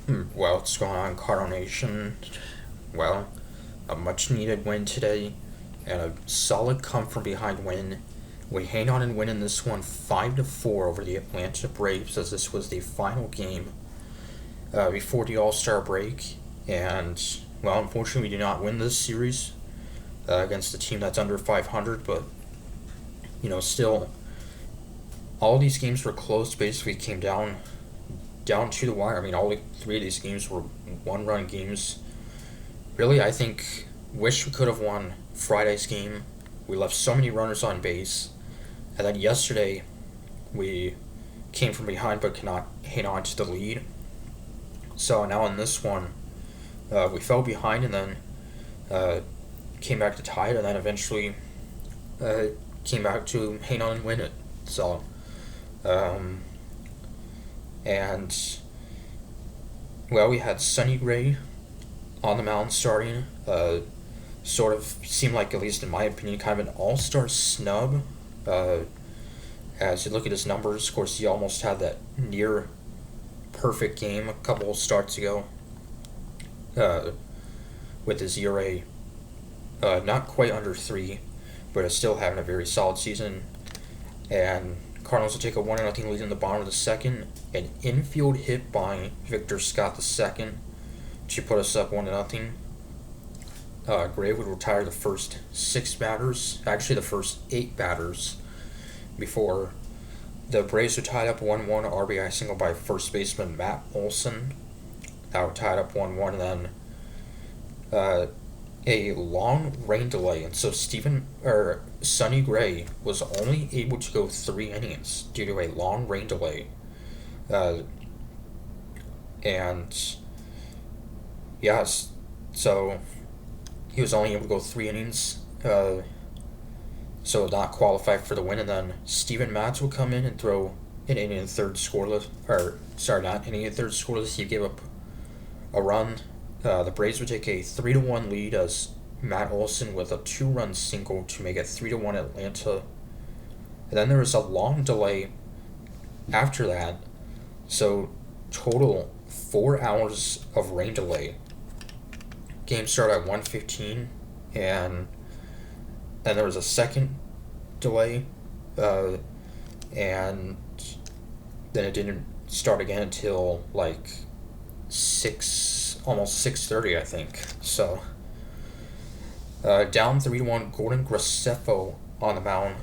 Well, what's going on, Cardinal Nation? Well, a much needed win today and a solid come from behind win. We hang on and win in this one 5-4 over the Atlanta Braves as this was the final game before the All Star break. And, well, unfortunately, we did not win this series against a team that's under 500, but, still, all these games were close, basically came down to the wire. I mean, all three of these games were one-run games. Really, I think wish we could have won Friday's game. We left so many runners on base, and then yesterday we came from behind but could not hang on to the lead. So now in this one, we fell behind and then uh, came back to tie it, and then eventually uh, came back to hang on and win it. So, um, and well, we had Sonny Gray on the mound starting. Sort of seemed like, at least in my opinion, kind of an all-star snub. Uh, as you look at his numbers, of course, he almost had that near perfect game a couple of starts ago uh, with his ERA not quite under 3, but is still having a very solid season. And Cardinals will take a 1-0 lead in the bottom of the second. An infield hit by Victor Scott II to put us up 1-0. Gray would retire the first 6 batters, actually the first 8 batters, before the Braves were tied up 1-1, RBI single by first baseman Matt Olson. That were tied up 1-1, and then a long rain delay, and so Sonny Gray was only able to go 3 innings due to a long rain delay. Uh, and yes, so he was only able to go 3 innings, so not qualify for the win. And then Steven Matz would come in and throw an inning and third scoreless, or sorry, not inning and third scoreless. He gave up a run. The Braves would take a 3-1 lead as Matt Olson with a 2-run single to make it 3-1 Atlanta. And then there was a long delay after that, so total 4 hours of rain delay. Game started at 1:15, and then there was a second delay, and then it didn't start again until like 6:30, I think. So down 3-1, Gordon Graceffo on the mound.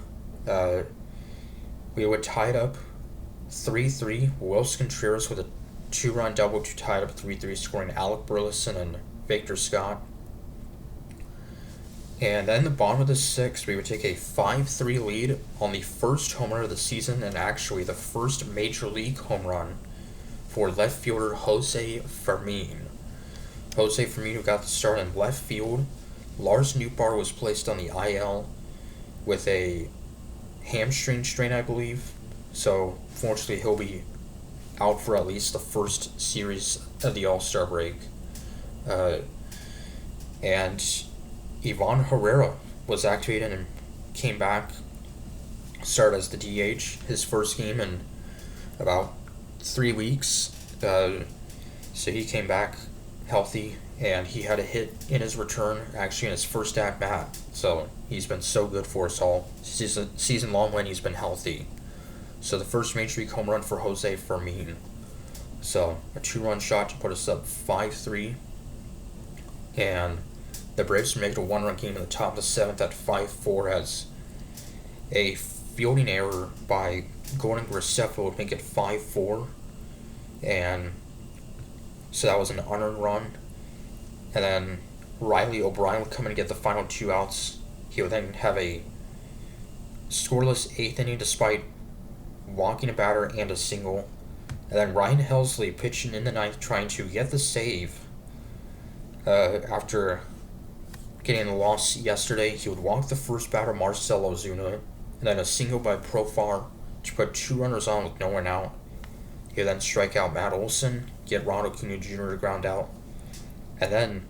We would tie it up 3-3. Wills Contreras with a 2-run double to tie it up 3-3, scoring Alec Burleson and Victor Scott. And then the bottom of the 6th, we would take a 5-3 lead on the first home run of the season, and actually the first major league home run for left fielder Jose Fermin. Jose Firmino got the start in left field. Lars Nootbaar was placed on the IL with a hamstring strain, I believe. So, fortunately, he'll be out for at least the first series of the All-Star break. And Ivan Herrera was activated and came back, started as the DH, his first game in about 3 weeks. So he came back healthy, and he had a hit in his return, actually in his first at bat. So he's been so good for us all season long when he's been healthy. So the first major league home run for Jose Fermin. So a 2-run shot to put us up 5-3, and the Braves make it a 1-run game in the top of the 7th at 5-4 as a fielding error by Gordon Graceffo would make it 5-4, and so that was an unearned run. And then Riley O'Brien would come in and get the final 2 outs. He would then have a scoreless 8th inning despite walking a batter and a single. And then Ryan Helsley pitching in the 9th trying to get the save after getting the loss yesterday. He would walk the first batter, Marcell Ozuna, and then a single by Profar to put 2 runners on with no one out. He would then strike out Matt Olson, get Ronald Acuna Jr. to ground out. And then,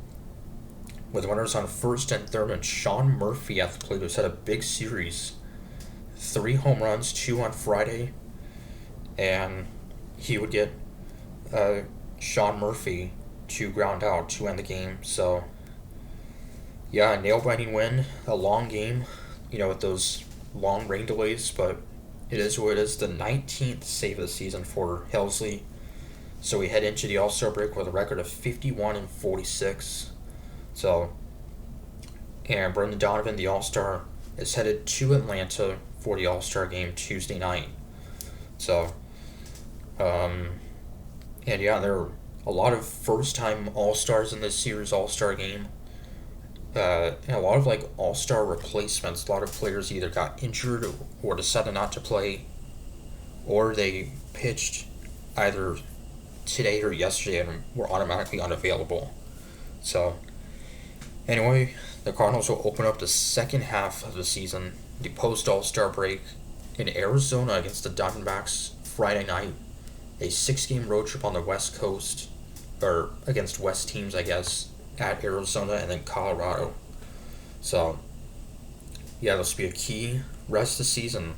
with runners on first and third, and Sean Murphy at the plate, who's had a big series. 3 home runs, 2 on Friday, and he would get Sean Murphy to ground out to end the game. So, yeah, a nail biting win, a long game, with those long rain delays, but it is what it is. The 19th save of the season for Helsley. So we head into the All Star break with a record of 51-46. So, and Brendan Donovan, the All Star, is headed to Atlanta for the All Star game Tuesday night. So, and yeah, there are a lot of first time All Stars in this series All Star game. And a lot of All Star replacements. A lot of players either got injured or decided not to play, or they pitched either today or yesterday and were automatically unavailable. So, anyway, the Cardinals will open up the second half of the season, the post All Star break, in Arizona against the Diamondbacks Friday night. A 6-game road trip on the West Coast, or against West teams, I guess, at Arizona and then Colorado. So, yeah, this will be a key rest of the season.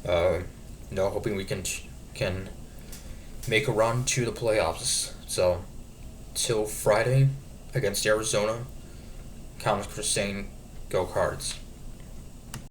Hoping we can make a run to the playoffs. So, till Friday against Arizona, Comics for saying, go Cards.